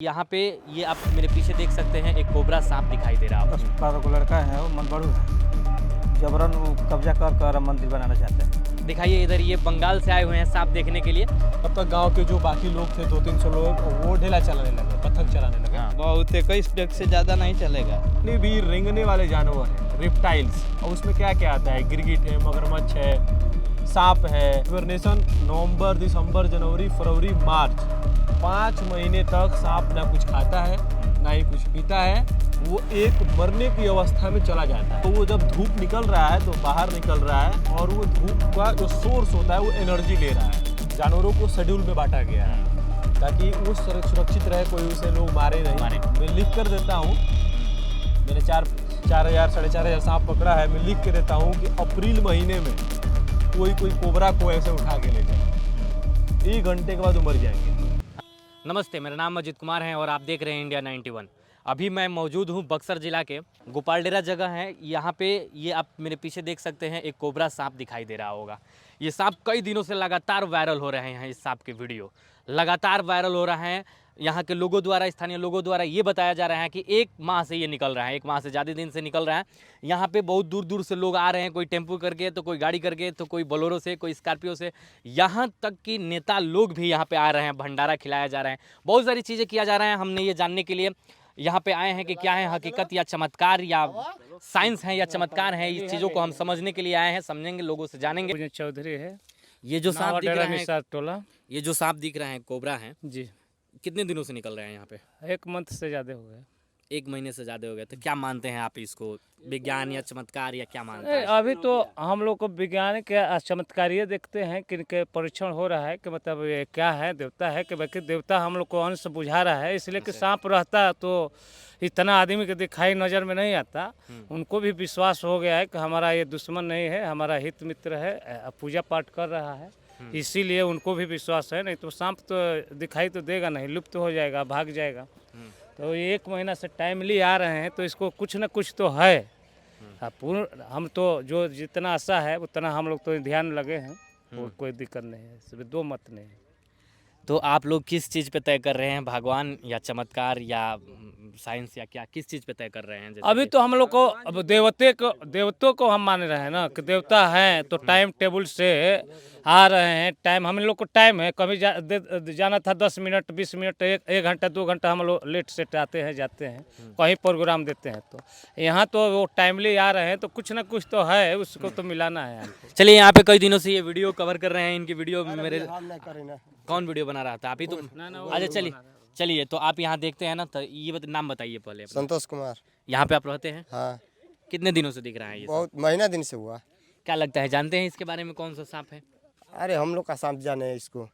यहाँ पे ये आप मेरे पीछे देख सकते हैं, एक कोबरा सांप दिखाई दे रहा है। 10-12 को लड़का है, वो मनबड़ू है, जबरन वो कब्जा कर मंदिर बनाना चाहते हैं। दिखाइए इधर, ये बंगाल से आए हुए हैं सांप देखने के लिए। तब तक गांव के जो बाकी लोग थे 200-300 लोग, वो ढेला चलाने लगे, पत्थर चलाने लगे। बहुत 21 डेग से ज़्यादा नहीं चलेगा। भी रेंगने वाले जानवर हैं, रिप्टाइल्स, और उसमें क्या क्या आता है? गिरगिट है, मगरमच्छ है, सांप है। हिबरनेशन नवंबर, दिसंबर, जनवरी, फरवरी, मार्च, 5 महीने तक सांप ना कुछ खाता है ना ही कुछ पीता है। वो एक मरने की अवस्था में चला जाता है। तो वो जब धूप निकल रहा है तो बाहर निकल रहा है, और वो धूप का जो सोर्स होता है वो एनर्जी ले रहा है। जानवरों को शेड्यूल में बांटा गया है ताकि वो सुरक्षित रहे, कोई उसे लोग मारे नहीं। मैं लिख कर देता हूँ, मैंने 4,000 साढ़े 4,000 सांप पकड़ा है। मैं लिख के देता हूँ कि अप्रैल महीने में कोई कोबरा को ऐसे उठा के ले जाए, 1 घंटे के बाद वो मर जाएंगे। नमस्ते, मेरा नाम अजित कुमार है और आप देख रहे हैं इंडिया 91। अभी मैं मौजूद हूँ बक्सर जिला के गोपालडेरा जगह है। यहाँ पे ये आप मेरे पीछे देख सकते हैं, एक कोबरा सांप दिखाई दे रहा होगा। ये सांप कई दिनों से लगातार वायरल हो रहे हैं। इस सांप के वीडियो लगातार वायरल हो रहा है। यहाँ के लोगों द्वारा, स्थानीय लोगों द्वारा ये बताया जा रहा है कि 1 माह से ये निकल रहा है, 1 माह से ज़्यादा दिन से निकल रहा है। यहाँ पे बहुत दूर दूर से लोग आ रहे हैं, कोई टेम्पो करके, तो कोई गाड़ी करके, तो कोई बोलेरो से, कोई स्कॉर्पियो से। यहाँ तक कि नेता लोग भी यहाँ पे आ रहे हैं, भंडारा खिलाया जा रहा है, बहुत सारी चीज़ें किया जा रहा है। हमने ये जानने के लिए यहाँ पे आए हैं कि क्या है हकीकत या चमत्कार या साइंस है या चमत्कार है। इस चीज़ों को हम समझने के लिए आए हैं, समझेंगे, लोगों से जानेंगे। चौधरी है। ये जो सांप दिख रहा है, टोला ये जो सांप दिख रहा है कोबरा है जी, कितने दिनों से निकल रहे हैं यहाँ पे? 1 मंथ से ज़्यादा हो गया। 1 महीने से ज़्यादा हो गया। तो क्या मानते हैं आप इसको, विज्ञान या चमत्कार या क्या मानते हैं? अभी तो हम लोग को वैज्ञानिक या चमत्कारिये देखते हैं कि इनके परीक्षण हो रहा है कि मतलब ये क्या है, देवता है कि बाकी देवता हम लोग को अंश बुझा रहा है। इसलिए कि सांप रहता तो इतना आदमी के दिखाई नज़र में नहीं आता। उनको भी विश्वास हो गया है कि हमारा ये दुश्मन नहीं है, हमारा हित मित्र है, पूजा पाठ कर रहा है, इसीलिए उनको भी विश्वास है। नहीं तो सांप तो दिखाई तो देगा नहीं, लुप्त हो जाएगा, भाग जाएगा। तो ये 1 महीना से टाइमली आ रहे हैं, तो इसको कुछ न कुछ तो है। पूर्ण हम तो जो जितना आशा है उतना हम लोग तो ध्यान लगे हैं, और कोई दिक्कत नहीं है, इसमें 2 मत नहीं है। तो आप लोग किस चीज़ पे तय कर रहे हैं, भगवान या चमत्कार या साइंस या क्या, किस चीज़ पे तय कर रहे हैं? अभी तो हम लोग को अब देवतों को हम मान रहे हैं ना कि देवता हैं, तो टाइम टेबल से आ रहे हैं। टाइम हम लोग को टाइम है, कभी जाना था 10 मिनट 20 मिनट 1 घंटा 2 घंटा हम लोग लेट सेट आते हैं, जाते हैं, कहीं प्रोग्राम देते हैं। तो यहाँ तो वो टाइमली आ रहे हैं, तो कुछ ना कुछ तो है, उसको तो मिलाना है हमको। चलिए, यहाँ पे कई दिनों से ये वीडियो कवर कर रहे हैं। इनकी वीडियो मेरे कौन वीडियो बना रहा था? आप ही तो। अच्छा, चलिए तो आप यहाँ देखते हैं ना, तो ये नाम बताइए पहले अपना। संतोष कुमार। यहाँ पे आप रहते हैं? हाँ। कितने दिनों से दिख रहा है ये? बहुत महीना दिन से हुआ। क्या लगता है, जानते हैं इसके बारे में, कौन सा सांप है? अरे हम लोग का सांप जाने है इसको।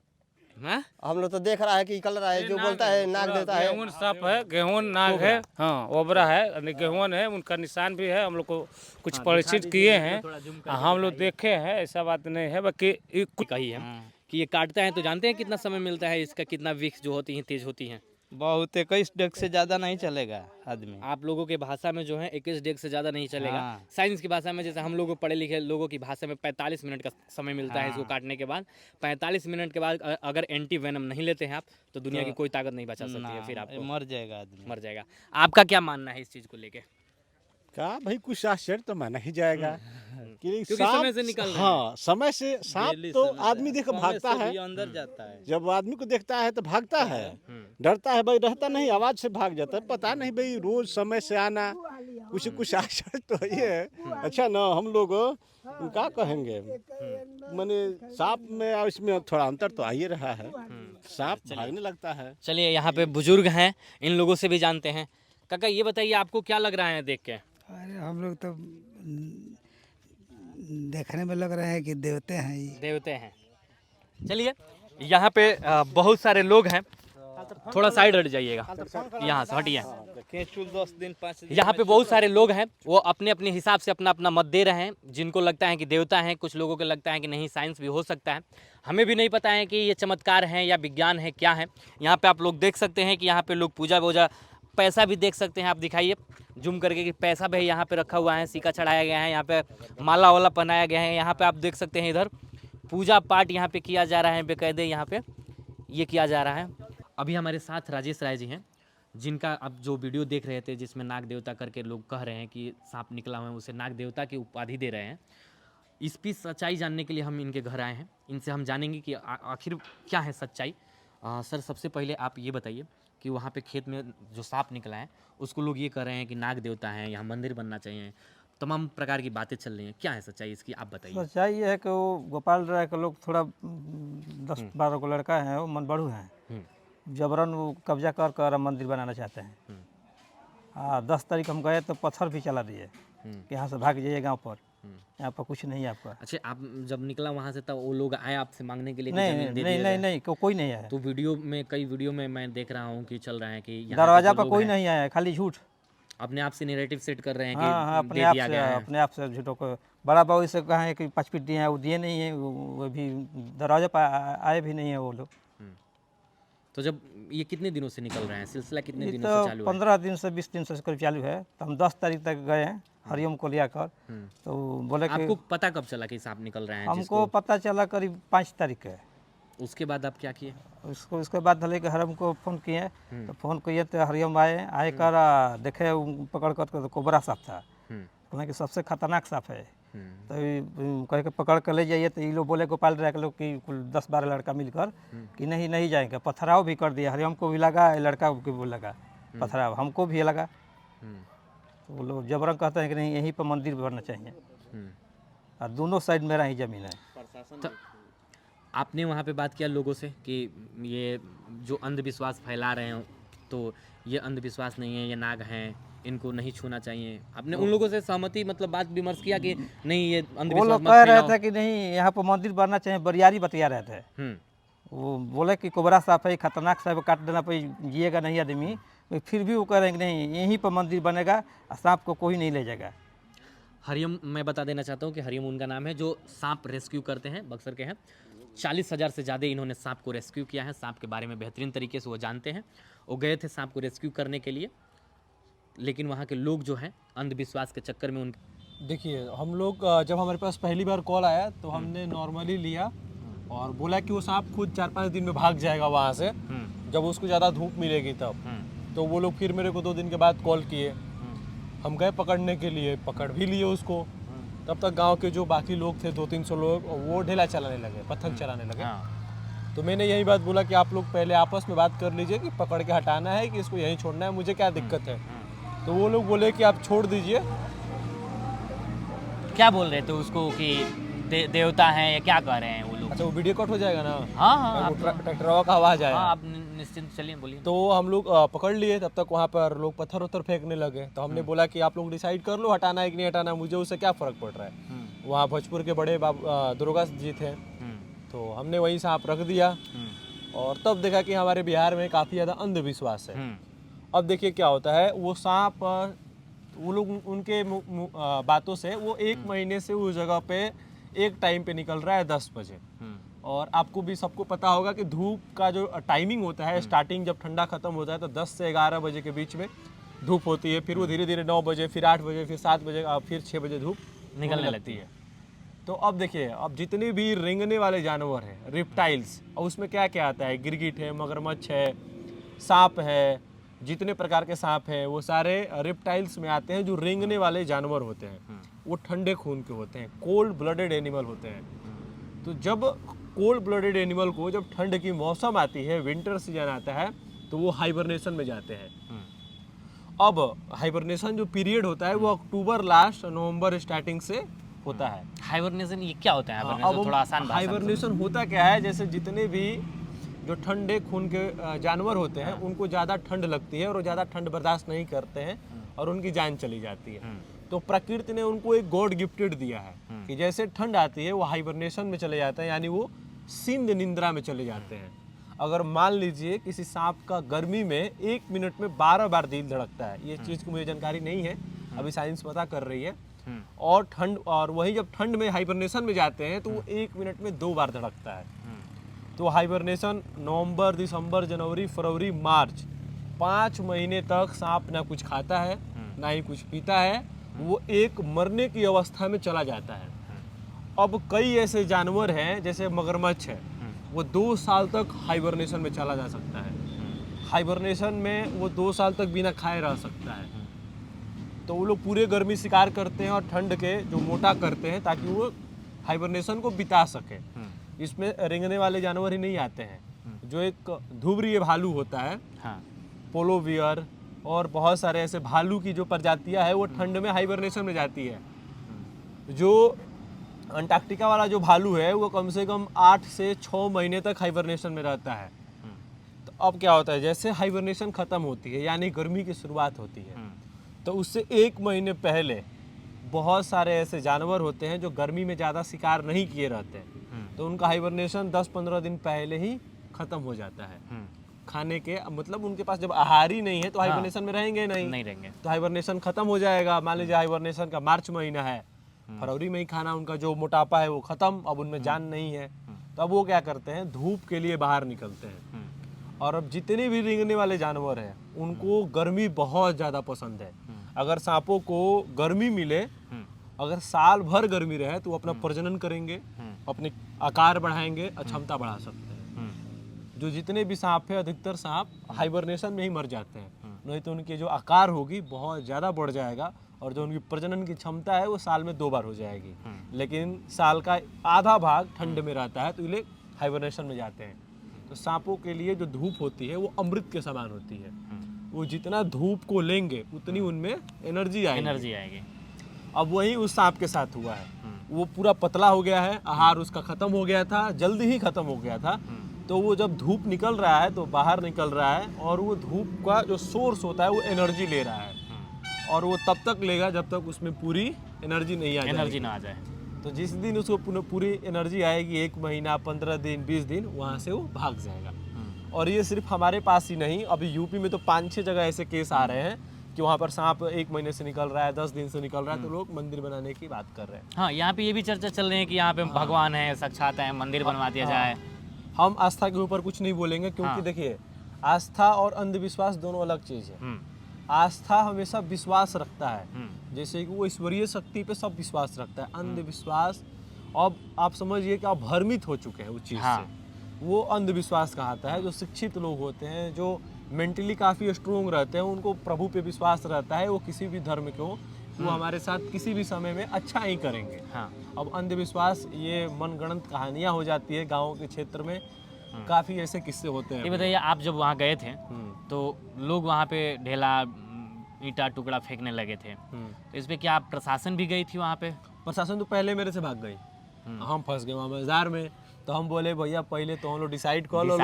हाँ? हम लोग तो देख रहा है कि निकल रहा है, जो बोलता है नाग देता है। गेहूं सांप है, गेहूं नाग है, हाँ ओबरा है, गेहूं है, उनका निशान भी है। हम लोग को कुछ परिचित किए हैं, हम लोग देखे हैं, ऐसा बात नहीं है। बाकी कही है कि ये काटता है, तो जानते हैं कितना समय मिलता है इसका, कितना विक्स जो होती है तेज होती है? बहुत 21 डेग से ज़्यादा नहीं चलेगा आदमी। आप लोगों के भाषा में जो है 21 डेग से ज़्यादा नहीं चलेगा। हाँ। साइंस की भाषा में, जैसे हम लोग पढ़े लिखे लोगों की भाषा में 45 मिनट का समय मिलता है इसको काटने के बाद। 45 मिनट के बाद अगर एंटी वेनम नहीं लेते हैं आप, तो दुनिया की कोई ताकत नहीं बचा सकती है, फिर आपको मर जाएगा आदमी, मर जाएगा। आपका क्या मानना है इस चीज़ को लेके? का भाई कुछ आश्चर्य तो माना ही जाएगा क्योंकि समय से निकल रहे हैं। हाँ, समय से सांप तो आदमी देख भागता है, अंदर जाता है। जब आदमी को देखता है तो भागता है, डरता है भाई, रहता नहीं, आवाज से भाग जाता है। पता नहीं भाई, रोज समय से आना कुछ आश्चर्य तो ये है। अच्छा ना, हम लोग क्या कहेंगे, माने सांप में और इसमें थोड़ा अंतर तो आ ही रहा है, सांप भागने लगता है। चलिए, यहाँ पे बुजुर्ग हैं, इन लोगों से भी जानते हैं। काका, ये बताइए आपको क्या लग रहा है देख के? अरे हम लोग तो देखने में लग रहे हैं कि देवते हैं ये। देवते हैं। चलिए, यहाँ पे बहुत सारे लोग हैं, थोड़ा साइड हट जाइएगा, यहाँ से हटिए। 10 दिन 5 दिन यहाँ पे बहुत सारे लोग हैं, वो अपने अपने हिसाब से अपना अपना मत दे रहे हैं। जिनको लगता है कि देवता हैं, कुछ लोगों को लगता है कि नहीं, साइंस भी हो सकता है। हमें भी नहीं पता है कि ये चमत्कार है या विज्ञान है, क्या है। यहाँ पे आप लोग देख सकते हैं कि यहाँ पे लोग पूजा वूजा, पैसा भी देख सकते हैं आप, दिखाइए जूम करके कि पैसा भी यहाँ पे रखा हुआ है, सिक्का चढ़ाया गया है, यहाँ पे माला वाला पहनाया गया है। यहाँ पे आप देख सकते हैं, इधर पूजा पाठ यहाँ पे किया जा रहा है, बेकायदे यहाँ पे ये किया जा रहा है। अभी हमारे साथ राजेश राय जी हैं, जिनका अब जो वीडियो देख रहे थे जिसमें नाग देवता करके लोग कह रहे हैं कि सांप निकला हुआ है, उसे नाग देवता की उपाधि दे रहे हैं। इस की सच्चाई जानने के लिए हम इनके घर आए हैं। इनसे हम जानेंगे कि आखिर क्या है सच्चाई। सर, सबसे पहले आप ये बताइए कि वहाँ पे खेत में जो सांप निकला है उसको लोग ये कह रहे हैं कि नाग देवता हैं, यहाँ मंदिर बनना चाहिए, तमाम प्रकार की बातें चल रही हैं। क्या है सच्चाई इसकी, आप बताइए। सच्चाई ये है कि वो गोपाल राय के लोग थोड़ा 10-12 को लड़का है, वो मनबड़ू हैं, जबरन वो कब्जा कर मंदिर बनाना चाहते हैं। हाँ, 10 तारीख हम गए तो पत्थर भी चला दिए कि यहाँ से भाग जाइए गांव पर, यहाँ पर कुछ नहीं है आपका। अच्छा, आप जब निकला वहाँ से तब वो लोग आए आपसे मांगने के लिए कि नहीं जमीन दे नहीं दिया नहीं जाए? नहीं कोई नहीं आया। तो वीडियो में, कई वीडियो में मैं देख रहा हूँ कि चल रहा है कि यहाँ दरवाजा के जो पर लोग कोई हैं, नहीं आया, खाली झूठ। अपने आप से नैरेटिव सेट कर रहे हैं कि हाँ, दे दिया गया है। अपने आप से झूठों को बड़ा बाबू से कहा है कि 5 फीट दिए हैं, वो दिए नहीं है, वो भी दरवाजे पर आए भी नहीं है वो लोग। तो जब ये कितने दिनों से निकल रहे हैं, सिलसिला कितने ये दिनों तो से चालू है? 15 दिन से 20 दिन से करीब चालू है। तो हम 10 तारीख तक गए हैं हरिओम को लिया कर, तो बोले कि आपको पता कब चला कि सांप निकल रहे हैं? हमको पता चला करीब 5 तारीख है। उसके बाद आप क्या किए? उसके बाद धले के हरिओम को फ़ोन किए, तो फ़ोन किए तो हरिओम आए कर देखे पकड़ कर तो कोबरा सांप था। कहें कि सबसे खतरनाक सांप है, तो कह के पकड़ कर ले जाइए। तो ये लोग बोले गोपाल राय के लोग कि कुल 10-12 लड़का मिलकर कि नहीं जाएंगे। पथराव भी कर दिया, हरिओम को भी लगा, लड़का को भी लगा पथराव, हमको भी लगा। तो वो लोग जबरन कहते हैं कि नहीं, यहीं पर मंदिर बनना चाहिए, और दोनों साइड मेरा ही ज़मीन है। तो आपने वहाँ पे बात किया लोगों से कि ये जो अंधविश्वास फैला रहे हैं, तो ये अंधविश्वास नहीं है, ये नाग हैं, इनको नहीं छूना चाहिए? आपने उन लोगों से सहमति, मतलब बात विमर्श किया कि नहीं ये वो अंधविश्वास लोग मत कह रहे फैलाओ? थे कि नहीं, यहाँ पर मंदिर बनना चाहिए, बरियारी बतिया रहे थे। वो बोले कि कोबरा सांप है, खतरनाक सांप, काट देना पे जिएगा नहीं आदमी। फिर भी वो कह रहे हैं कि नहीं, यहीं पर मंदिर बनेगा, सांप को कोई नहीं ले जाएगा। हरिओम, मैं बता देना चाहता हूँ कि हरिओम उनका नाम है जो सांप रेस्क्यू करते हैं, बक्सर के हैं। 40,000 से ज़्यादा इन्होंने सांप को रेस्क्यू किया है। सांप के बारे में बेहतरीन तरीके से वो जानते हैं। वो गए थे सांप को रेस्क्यू करने के लिए, लेकिन वहाँ के लोग जो हैं अंधविश्वास के चक्कर में उनके देखिए, हम लोग जब हमारे पास पहली बार कॉल आया तो हमने नॉर्मली लिया और बोला कि वो सांप खुद 4-5 दिन में भाग जाएगा वहाँ से, जब उसको ज़्यादा धूप मिलेगी तब। तो वो लोग फिर मेरे को 2 दिन के बाद कॉल किए, हम गए पकड़ने के लिए, पकड़ भी लिए उसको। तब तक गांव के जो बाकी लोग थे 200-300 लोग, वो ढेला चलाने लगे, पत्थर चलाने लगे। तो मैंने यही बात बोला कि आप लोग पहले आपस में बात कर लीजिए कि पकड़ के हटाना है कि इसको यहीं छोड़ना है, मुझे क्या दिक्कत है। तो वो लोग बोले कि आप छोड़ दीजिए। क्या बोल रहे थे उसको कि देवता हैं या क्या कह रहे हैं वो लोग? अच्छा, वो वीडियो कट हो जाएगा ना? हाँ, वो ट्रैक्टरवा का आवाज आया। हाँ, आप निश्चिंत चलिए, बोलिए। तो हम लोग पकड़ लिए। तब तक वहाँ पर लोग पत्थर फेंकने लगे। तो हमने बोला कि आप लोग डिसाइड कर लो हटाना है कि नहीं हटाना, मुझे उससे क्या फ़र्क पड़ रहा है। वहाँ भोजपुर के बड़े दुर्गा जी थे, तो हमने वहीं सांप रख दिया। और तब देखा कि हमारे बिहार में काफ़ी ज़्यादा अंधविश्वास है। अब देखिए क्या होता है, वो सांप, वो लोग उनके बातों से वो 1 महीने से उस जगह पे एक टाइम पे निकल रहा है 10 बजे। और आपको भी सबको पता होगा कि धूप का जो टाइमिंग होता है, स्टार्टिंग जब ठंडा खत्म होता है तो 10 से 11 बजे के बीच में धूप होती है। फिर वो धीरे धीरे 9 बजे, फिर 8 बजे, फिर 7 बजे, फिर 6 बजे धूप निकलने लगती है। तो अब देखिए, अब जितने भी रेंगने वाले जानवर हैं, रिप्टाइल्स, और उसमें क्या क्या आता है, गिरगिट है, मगरमच्छ है, सांप है, जितने प्रकार के सांप हैं वो सारे रिप्टाइल्स में आते हैं। जो रेंगने वाले जानवर होते हैं वो ठंडे खून के होते हैं, कोल्ड ब्लडेड एनिमल होते हैं। तो जब कोल्ड ब्लडेड एनिमल को जब ठंड की मौसम आती है, विंटर सीजन आता है, तो वो हाइबरनेशन में जाते हैं। अब हाइबरनेशन जो पीरियड होता है वो अक्टूबर लास्ट, नवंबर स्टार्टिंग से होता है। हाइबरनेशन ये क्या होता है? हाइबरनेशन थोड़ा आसान भाषा में हाइबरनेशन होता क्या है, जैसे जितने भी जो ठंडे खून के जानवर होते हैं उनको ज़्यादा ठंड लगती है और वो ज़्यादा ठंड बर्दाश्त नहीं करते हैं और उनकी जान चली जाती है। तो प्रकृति ने उनको एक गॉड गिफ्टेड दिया है कि जैसे ठंड आती है वो हाइबरनेशन में चले जाते हैं, यानी वो सिंध निंद्रा में चले जाते हैं। अगर मान लीजिए किसी सांप का गर्मी में 1 मिनट में 12 बार दिल धड़कता है, ये चीज़ की मुझे जानकारी नहीं है, अभी साइंस पता कर रही है। और ठंड, और वही जब ठंड में हाइबरनेशन में जाते हैं तो वो 1 मिनट में 2 बार धड़कता है। तो हाइबरनेशन नवंबर, दिसंबर, जनवरी, फरवरी, मार्च, 5 महीने तक सांप ना कुछ खाता है ना ही कुछ पीता है, वो एक मरने की अवस्था में चला जाता है। अब कई ऐसे जानवर हैं, जैसे मगरमच्छ है, वो 2 साल तक हाइबरनेशन में चला जा सकता है। हाइबरनेशन में वो 2 साल तक बिना खाए रह सकता है। तो वो लोग पूरे गर्मी शिकार करते हैं और ठंड के जो मोटा करते हैं ताकि वो हाइबरनेशन को बिता सके। इसमें रेंगने वाले जानवर ही नहीं आते हैं, जो एक ध्रुवीय भालू होता है, हाँ पोलो बियर और बहुत सारे ऐसे भालू की जो प्रजातियां है वो ठंड में हाइबरनेशन में जाती है। जो अंटार्कटिका वाला जो भालू है वो कम से कम 8 से 6 महीने तक हाइबरनेशन में रहता है। तो अब क्या होता है, जैसे हाइबरनेशन खत्म होती है यानी गर्मी की शुरुआत होती है, तो उससे 1 महीने पहले बहुत सारे ऐसे जानवर होते हैं जो गर्मी में ज़्यादा शिकार नहीं किए रहते हैं, तो उनका हाइबरनेशन 10-15 दिन पहले ही खत्म हो जाता है। खाने के मतलब उनके पास जब आहार ही नहीं है तो हाइबरनेशन में रहेंगे नहीं रहेंगे। तो हाइबरनेशन खत्म हो जाएगा। मान लीजिए हाइबरनेशन का मार्च महीना है, फरवरी में ही खाना उनका जो मोटापा है वो खत्म, अब उनमें जान नहीं है, तो अब वो क्या करते हैं, धूप के लिए बाहर निकलते हैं। और अब जितने भी रेंगने वाले जानवर हैं उनको गर्मी बहुत ज़्यादा पसंद है। अगर सांपों को गर्मी मिले, अगर साल भर गर्मी रहे तो वो अपना प्रजनन करेंगे, अपने आकार बढ़ाएंगे और क्षमता बढ़ा सकते हैं। जो जितने भी सांप है अधिकतर सांप हाइबरनेशन में ही मर जाते हैं, नहीं तो उनके जो आकार होगी बहुत ज़्यादा बढ़ जाएगा और जो उनकी प्रजनन की क्षमता है वो साल में 2 बार हो जाएगी। लेकिन साल का आधा भाग ठंड में रहता है तो ये हाइबरनेशन में जाते हैं। तो सांपों के लिए जो धूप होती है वो अमृत के समान होती है। वो जितना धूप को लेंगे उतनी उनमें एनर्जी आएगी। अब वही उस सांप के साथ हुआ है, वो पूरा पतला हो गया है, आहार उसका खत्म हो गया था, जल्दी ही खत्म हो गया था। तो वो जब धूप निकल रहा है तो बाहर निकल रहा है और वो धूप का जो सोर्स होता है वो एनर्जी ले रहा है और वो तब तक लेगा जब तक उसमें पूरी एनर्जी नहीं आ जाए। तो जिस दिन उसको पूरी एनर्जी आएगी, 1 महीना, 15 दिन, 20 दिन, वहाँ से वो भाग जाएगा। और ये सिर्फ हमारे पास ही नहीं, अभी यूपी में तो 5-6 जगह ऐसे केस आ रहे हैं कि वहाँ पर सांप 1 महीने से निकल रहा है, 10 दिन से निकल रहा है, तो लोग मंदिर बनाने की बात कर रहे हैं। हाँ, यहाँ पे ये भी चर्चा चल रही है कि यहाँ पे भगवान है, साक्षात है, मंदिर बनवा दिया जाए। हम आस्था के ऊपर कुछ नहीं बोलेंगे क्योंकि देखिए आस्था और अंधविश्वास दोनों अलग चीज़ है। आस्था हमेशा विश्वास रखता है, जैसे कि वो ईश्वरीय शक्ति पे सब विश्वास रखता है। अंधविश्वास, अब आप समझिए कि आप भ्रमित हो चुके हैं उस चीज़ से, वो अंधविश्वास कहलाता है। जो शिक्षित लोग होते हैं, जो मेंटली काफ़ी स्ट्रोंग रहते हैं, उनको प्रभु पे विश्वास रहता है, वो किसी भी धर्म के हो, वो हमारे साथ किसी भी समय में अच्छा ही करेंगे। अब अंधविश्वास ये मनगढ़ंत कहानियाँ हो जाती है गाँव के क्षेत्र में, काफ़ी ऐसे किस्से होते हैं। ये बताइए, आप जब वहाँ गए थे तो लोग वहाँ पे ढेला ईंटा टुकड़ा फेंकने लगे थे, तो इस पे क्या प्रशासन भी गई थी वहाँ पे? प्रशासन तो पहले मेरे से भाग गई, हम फंस गए वहाँ बाजार में। तो हम बोले भैया पहले तो हम लोग डिसाइड कर लो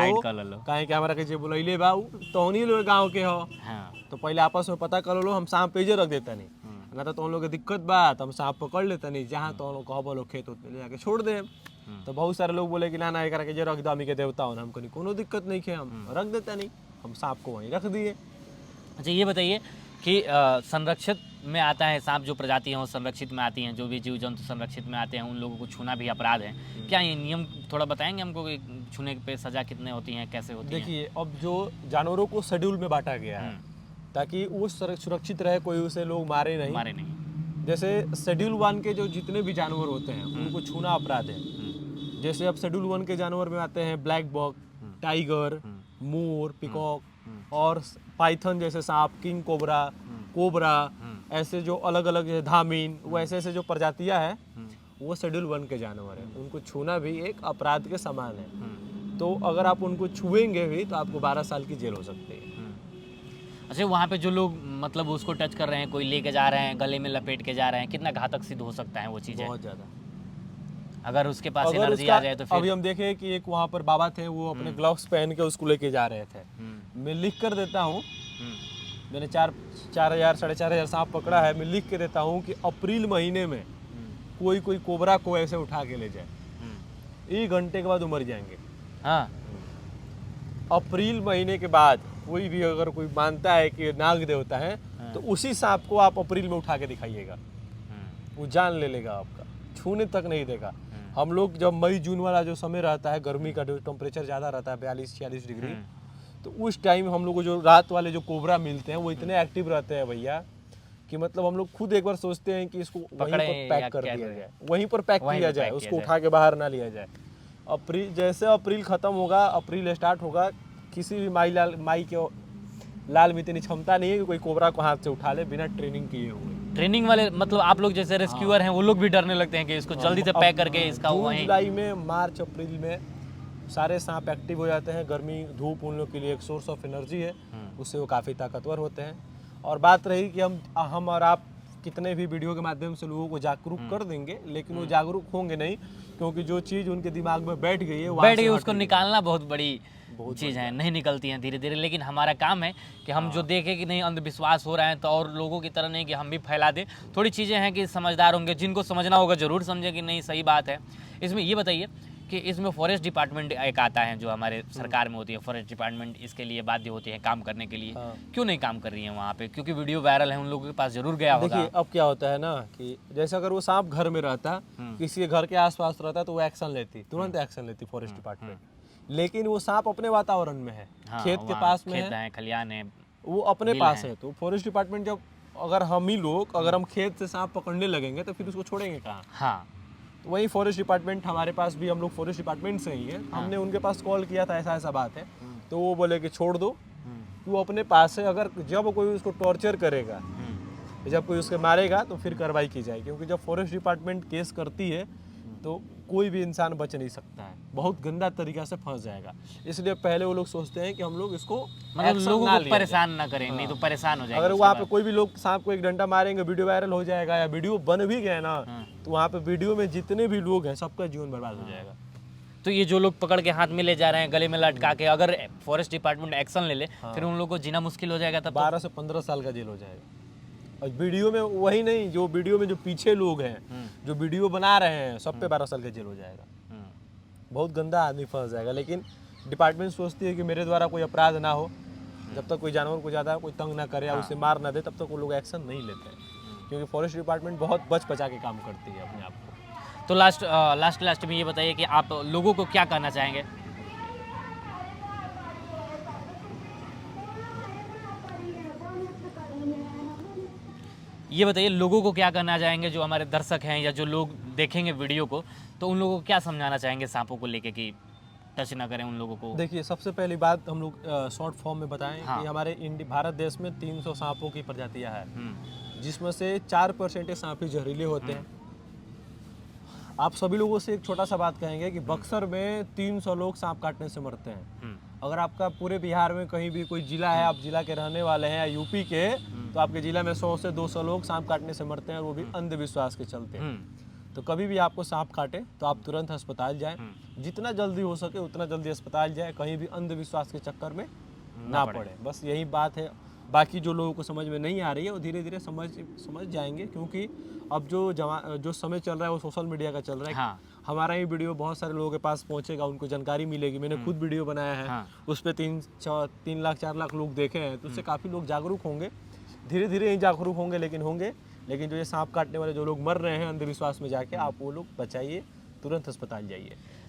काहे कि हमारा के बोलैले बा तो नहीं लोग गाँव के हो, तो पहले आपस में पता कर लो, हम सांप पेजे रख देता नहीं, ना तो हम लोग के दिक्कत बा तो हम सांप पकड़ लेता नहीं, जहाँ तो हम लोग कहबो लोग खेत उत में ले जाके छोड़ दे। तो बहुत सारे लोग बोले कि ना ना एकरा के जे रख दो, हमी के देवता हो ना, हम कहीं कोनो दिक्कत नहीं है, हम रख देता नहीं, हम सांप को वहीं रख दिए। अच्छा, ये बताइए कि संरक्षित में आता है सांप, जो प्रजाति हैं वो संरक्षित में आती हैं, जो भी जीव जंतु संरक्षित में आते हैं उन लोगों को छूना भी अपराध है। क्या ये नियम थोड़ा बताएंगे हमको कि छूने पे सजा कितने होती हैं, कैसे होती है? देखिए, अब जो जानवरों को शेड्यूल में बांटा गया है ताकि वो सुरक्षित रहे, कोई उसे लोग मारे नहीं। जैसे शेड्यूल 1 के जो जितने भी जानवर होते हैं उनको छूना अपराध है। जैसे अब शेड्यूल 1 के जानवर में आते हैं ब्लैक बक, टाइगर, मोर, पिकॉक और पाइथन जैसे सांप, किंग कोबरा, ऐसे जो अलग अलग धामिन, वो ऐसे जो प्रजातियां हैं वो शेड्यूल 1 के जानवर हैं। उनको छूना भी एक अपराध के समान है। तो अगर आप उनको छुएंगे भी तो आपको 12 साल की जेल हो सकती है। अच्छा, वहाँ पे जो लोग मतलब उसको टच कर रहे हैं, कोई लेके जा रहे हैं, गले में लपेट के जा रहे हैं, कितना घातक सिद्ध हो सकता है वो चीज़ें? बहुत ज़्यादा। अगर उसके पास एनर्जी आ जाए तो फिर? अभी हम देखे कि एक वहाँ पर बाबा थे, वो अपने ग्लव्स पहन के उसको लेके जा रहे थे। मैं लिख कर देता हूँ, मैंने 4,000 4,500 सांप पकड़ा है, मैं लिख के देता हूँ कि अप्रैल महीने में कोई कोबरा को ऐसे उठा के ले जाए, 1 घंटे के बाद वो मर जाएंगे। हाँ, अप्रैल महीने के बाद कोई भी अगर कोई मानता है कि नाग देवता है तो उसी सांप को आप अप्रैल में उठा के दिखाइएगा, वो जान ले लेगा आपका, छूने तक नहीं देगा। हम लोग जब मई जून वाला जो समय रहता है, गर्मी का जो टेम्परेचर ज़्यादा रहता है 42-46 डिग्री, तो उस टाइम हम लोग को जो रात वाले जो कोबरा मिलते हैं वो इतने एक्टिव रहते हैं भैया कि मतलब हम लोग खुद एक बार सोचते हैं कि इसको वहीं पर पैक कर दिया जाए, वहीं पर पैक किया जाए, उसको उठा के बाहर ना लिया जाए। अप्रैल जैसे अप्रैल ख़त्म होगा, अप्रैल स्टार्ट होगा, किसी भी माई के लाल में इतनी क्षमता नहीं है कि कोई कोबरा को हाथ से उठा ले बिना ट्रेनिंग किए हुए। ट्रेनिंग वाले मतलब आप लोग जैसे रेस्क्यूअर हैं वो लोग भी डरने लगते हैं कि इसको जल्दी से पैक करके इसका जून वहीं। जुलाई में, मार्च अप्रैल में सारे सांप एक्टिव हो जाते हैं। गर्मी धूप उन लोग के लिए एक सोर्स ऑफ एनर्जी है, उससे वो काफ़ी ताकतवर होते हैं। और बात रही कि हम और आप कितने भी वीडियो के माध्यम से लोगों को जागरूक कर देंगे, लेकिन वो जागरूक होंगे नहीं, क्योंकि जो चीज़ उनके दिमाग में बैठ गई है वहाँ बैठ से गई, हट उसको नहीं निकालना बहुत बड़ी चीज़ है, नहीं निकलती हैं धीरे धीरे। लेकिन हमारा काम है कि हम जो देखें कि नहीं अंधविश्वास हो रहा है तो और लोगों की तरह नहीं कि हम भी फैला दें। थोड़ी चीज़ें हैं कि समझदार होंगे, जिनको समझना होगा ज़रूर समझें कि नहीं सही बात है। इसमें ये बताइए कि इसमें फॉरेस्ट डिपार्टमेंट एक आता है जो हमारे सरकार में होती है, फॉरेस्ट डिपार्टमेंट इसके लिए बाध्य होती है काम करने के लिए। क्यों नहीं काम कर रही है वहाँ पे? क्योंकि वीडियो वायरल है, उन लोगों के पास जरूर गया होगा। देखिए अब क्या होता है ना कि जैसे अगर वो सांप घर में रहता, किसी के घर के आसपास रहता तो वो एक्शन लेती, तुरंत एक्शन लेती फॉरेस्ट डिपार्टमेंट। लेकिन वो सांप अपने वातावरण में है, हाँ, खेत के वहाँ पास में खेत है, है, खलियान है, वो अपने बिल पास है। है। तो फॉरेस्ट डिपार्टमेंट जब अगर हम ही लोग अगर हम खेत से सांप पकड़ने लगेंगे तो फिर उसको छोड़ेंगे कहाँ? हाँ तो वही फॉरेस्ट डिपार्टमेंट, हमारे पास भी हम लोग फॉरेस्ट डिपार्टमेंट से ही है, हमने उनके पास कॉल किया था ऐसा ऐसा बात है, तो वो बोले कि छोड़ दो, वो अपने पास है। अगर जब कोई उसको टॉर्चर करेगा, जब कोई उसके मारेगा तो फिर कार्रवाई की जाएगी, क्योंकि जब फॉरेस्ट डिपार्टमेंट केस करती है तो कोई भी इंसान बच नहीं सकता है, बहुत गंदा तरीका से फंस जाएगा। इसलिए पहले वो लोग सोचते हैं कि हम लोग इसको मतलब action लोगों ना को लिया जाए। परेशान ना करें, नहीं तो परेशान हो जाएंगे अगर उसके वहाँ पे बाद। कोई भी लोग सांप को एक डंडा मारेंगे, वीडियो वायरल हो जाएगा या वीडियो बन भी गया ना, तो वहाँ पे वीडियो में जितने भी लोग हैं सबका जीवन बर्बाद हो जाएगा। तो ये जो लोग पकड़ के हाथ में ले जा रहे हैं, गले में लटका के, अगर फॉरेस्ट डिपार्टमेंट एक्शन ले ले फिर उन लोगों को जीना मुश्किल हो जाएगा तब तो। 12 से 15 साल का जेल हो जाएगा। और वीडियो में वही नहीं, जो वीडियो में जो पीछे लोग हैं, जो वीडियो बना रहे हैं, सब पे 12 साल का जेल हो जाएगा। बहुत गंदा आदमी फंस जाएगा। लेकिन डिपार्टमेंट सोचती है कि मेरे द्वारा कोई अपराध ना हो, जब तक कोई जानवर को ज़्यादा कोई तंग ना करे या उसे मार ना दे, तब तक वो लोग एक्शन नहीं लेते हैं, क्योंकि फॉरेस्ट डिपार्टमेंट बहुत बच बचा के काम करती है अपने आप को। तो लास्ट में ये बताइए कि आप लोगों को क्या कहना चाहेंगे? ये बताइए लोगों को क्या कहना चाहेंगे, जो हमारे दर्शक हैं या जो लोग देखेंगे वीडियो को, तो उन लोगों को क्या समझाना चाहेंगे सांपों को लेके कि टच ना करें उन लोगों को? देखिए सबसे पहली बात हम लोग शॉर्ट फॉर्म में बताएं हाँ। कि हमारे भारत देश में 300 सांपों की प्रजातियां हैं, जिसमें से 4% सांप ही जहरीले होते हैं। आप सभी लोगों से एक छोटा सा बात कहेंगे कि बक्सर में 300 लोग सांप काटने से मरते हैं। अगर आपका पूरे बिहार में कहीं भी कोई जिला है, आप जिला के रहने वाले हैं या यूपी के, तो आपके जिला में 100 से 200 लोग सांप काटने से मरते हैं, और वो भी अंधविश्वास के चलते हैं। तो कभी भी आपको सांप काटे तो आप तुरंत अस्पताल जाएं, जितना जल्दी हो सके उतना जल्दी अस्पताल जाएं, कहीं भी अंधविश्वास के चक्कर में ना पड़े। बस यही बात है। बाकी जो लोगों को समझ में नहीं आ रही है वो धीरे धीरे समझ जाएंगे, क्योंकि अब जो समय चल रहा है वो सोशल मीडिया का चल रहा है। हाँ। हमारा ही वीडियो बहुत सारे लोगों के पास पहुंचेगा, उनको जानकारी मिलेगी। मैंने खुद वीडियो बनाया है, हाँ। उस पर 3 लाख 4 लाख लोग देखे हैं, तो उससे काफ़ी लोग जागरूक होंगे। धीरे धीरे ही जागरूक होंगे, लेकिन जो ये सांप काटने वाले जो लोग मर रहे हैं अंधविश्वास में जाके, आप वो लोग बचाइए, तुरंत अस्पताल जाइए।